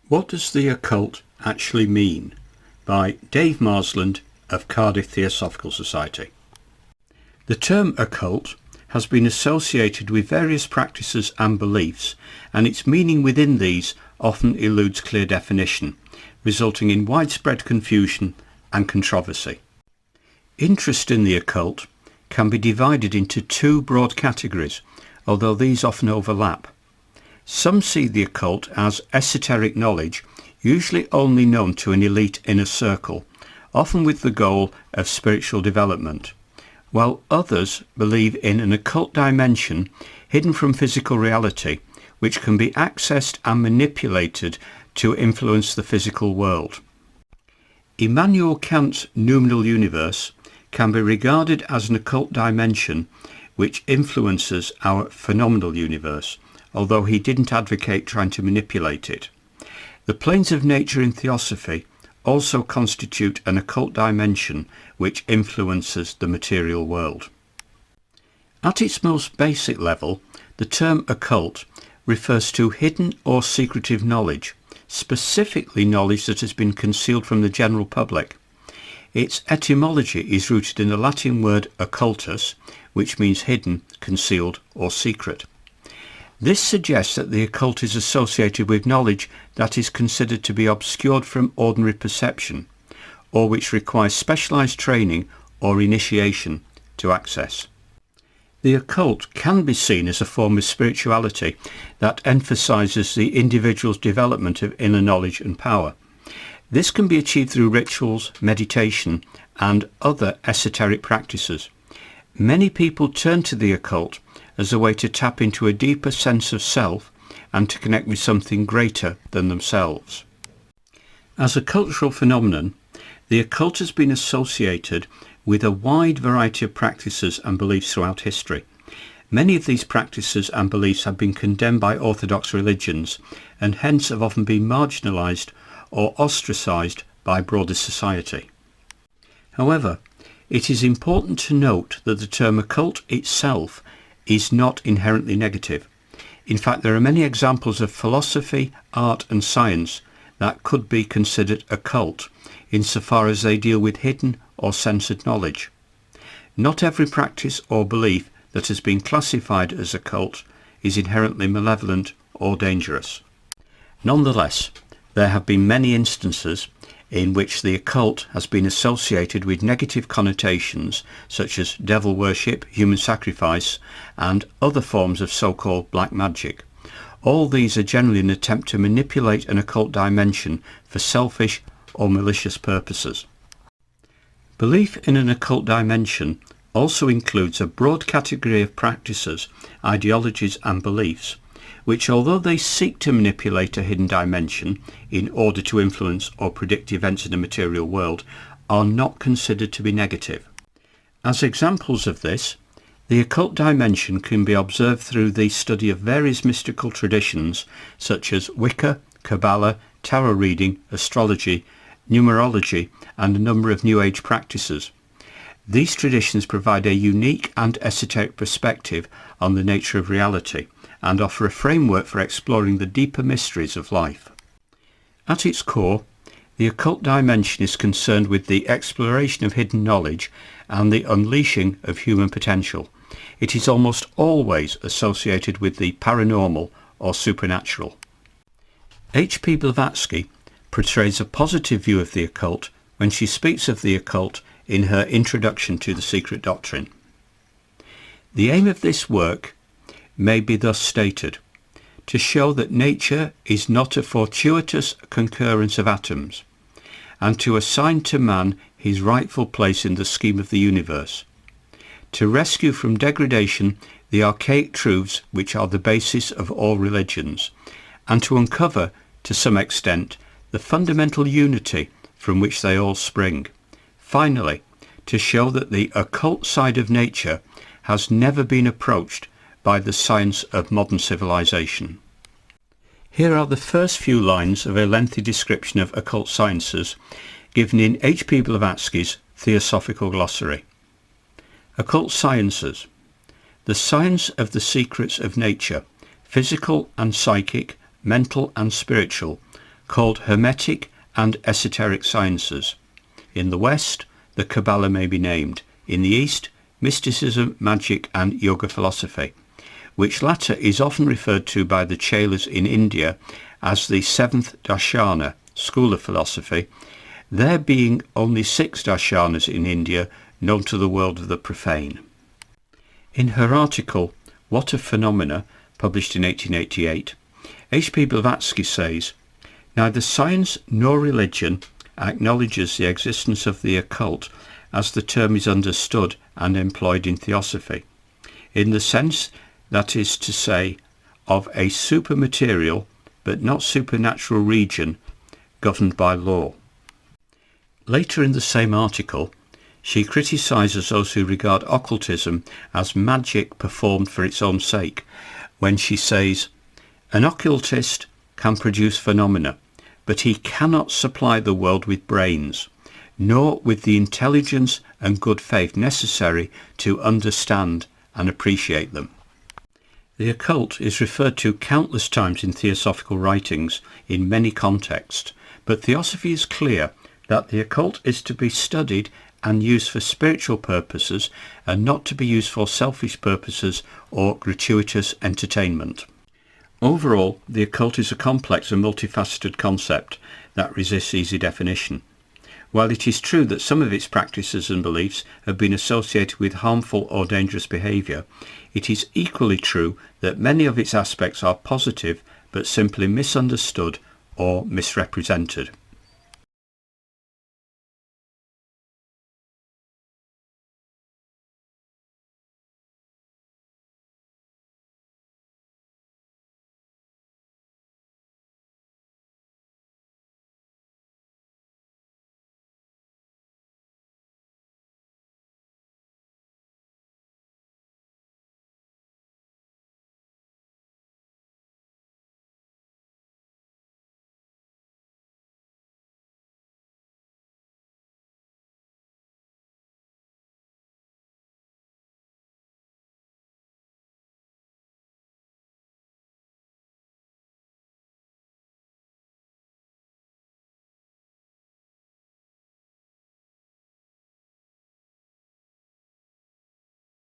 What does the occult actually mean? By Dave Marsland of Cardiff Theosophical Society. The term occult has been associated with various practices and beliefs, and its meaning within these often eludes clear definition, resulting in widespread confusion and controversy. Interest in the occult can be divided into two broad categories, although these often overlap. Some see the occult as esoteric knowledge, usually only known to an elite inner circle, often with the goal of spiritual development, while others believe in an occult dimension hidden from physical reality, which can be accessed and manipulated to influence the physical world. Immanuel Kant's noumenal universe can be regarded as an occult dimension which influences our phenomenal universe, although he didn't advocate trying to manipulate it. The planes of nature in Theosophy also constitute an occult dimension which influences the material world. At its most basic level, the term occult refers to hidden or secretive knowledge, specifically knowledge that has been concealed from the general public. Its etymology is rooted in the Latin word occultus, which means hidden, concealed, or secret. This suggests that the occult is associated with knowledge that is considered to be obscured from ordinary perception, or which requires specialized training or initiation to access. The occult can be seen as a form of spirituality that emphasizes the individual's development of inner knowledge and power. This can be achieved through rituals, meditation, and other esoteric practices. Many people turn to the occult as a way to tap into a deeper sense of self and to connect with something greater than themselves. As a cultural phenomenon, the occult has been associated with a wide variety of practices and beliefs throughout history. Many of these practices and beliefs have been condemned by orthodox religions and hence have often been marginalized or ostracized by broader society. However, it is important to note that the term occult itself is not inherently negative. In fact, there are many examples of philosophy, art and science that could be considered occult insofar as they deal with hidden or censored knowledge. Not every practice or belief that has been classified as occult is inherently malevolent or dangerous. Nonetheless, there have been many instances in which the occult has been associated with negative connotations such as devil worship, human sacrifice, and other forms of so-called black magic. All these are generally an attempt to manipulate an occult dimension for selfish or malicious purposes. Belief in an occult dimension also includes a broad category of practices, ideologies and beliefs, which, although they seek to manipulate a hidden dimension in order to influence or predict events in the material world, are not considered to be negative. As examples of this, the occult dimension can be observed through the study of various mystical traditions such as Wicca, Kabbalah, tarot reading, astrology, numerology, and a number of New Age practices. These traditions provide a unique and esoteric perspective on the nature of reality, and offer a framework for exploring the deeper mysteries of life. At its core, the occult dimension is concerned with the exploration of hidden knowledge and the unleashing of human potential. It is almost always associated with the paranormal or supernatural. H.P. Blavatsky portrays a positive view of the occult when she speaks of the occult in her Introduction to the Secret Doctrine. The aim of this work may be thus stated: to show that nature is not a fortuitous concurrence of atoms, and to assign to man his rightful place in the scheme of the universe, to rescue from degradation the archaic truths which are the basis of all religions, and to uncover, to some extent, the fundamental unity from which they all spring. Finally, to show that the occult side of nature has never been approached by the science of modern civilization. Here are the first few lines of a lengthy description of occult sciences given in H.P. Blavatsky's Theosophical Glossary. Occult sciences: the science of the secrets of nature, physical and psychic, mental and spiritual, called Hermetic and Esoteric Sciences. In the West, the Kabbalah may be named. In the East, mysticism, magic and yoga philosophy, which latter is often referred to by the Chelas in India as the seventh darshana, school of philosophy, there being only 6 darshanas in India known to the world of the profane. In her article, What of Phenomena, published in 1888, H.P. Blavatsky says, "Neither science nor religion acknowledges the existence of the occult as the term is understood and employed in Theosophy, in the sense that is to say of a supermaterial but not supernatural region governed by law." Later in the same article, she criticises those who regard occultism as magic performed for its own sake, when she says, "An occultist can produce phenomena, but he cannot supply the world with brains, nor with the intelligence and good faith necessary to understand and appreciate them." The occult is referred to countless times in theosophical writings in many contexts, but Theosophy is clear that the occult is to be studied and used for spiritual purposes and not to be used for selfish purposes or gratuitous entertainment. Overall, the occult is a complex and multifaceted concept that resists easy definition. While it is true that some of its practices and beliefs have been associated with harmful or dangerous behaviour, it is equally true that many of its aspects are positive but simply misunderstood or misrepresented.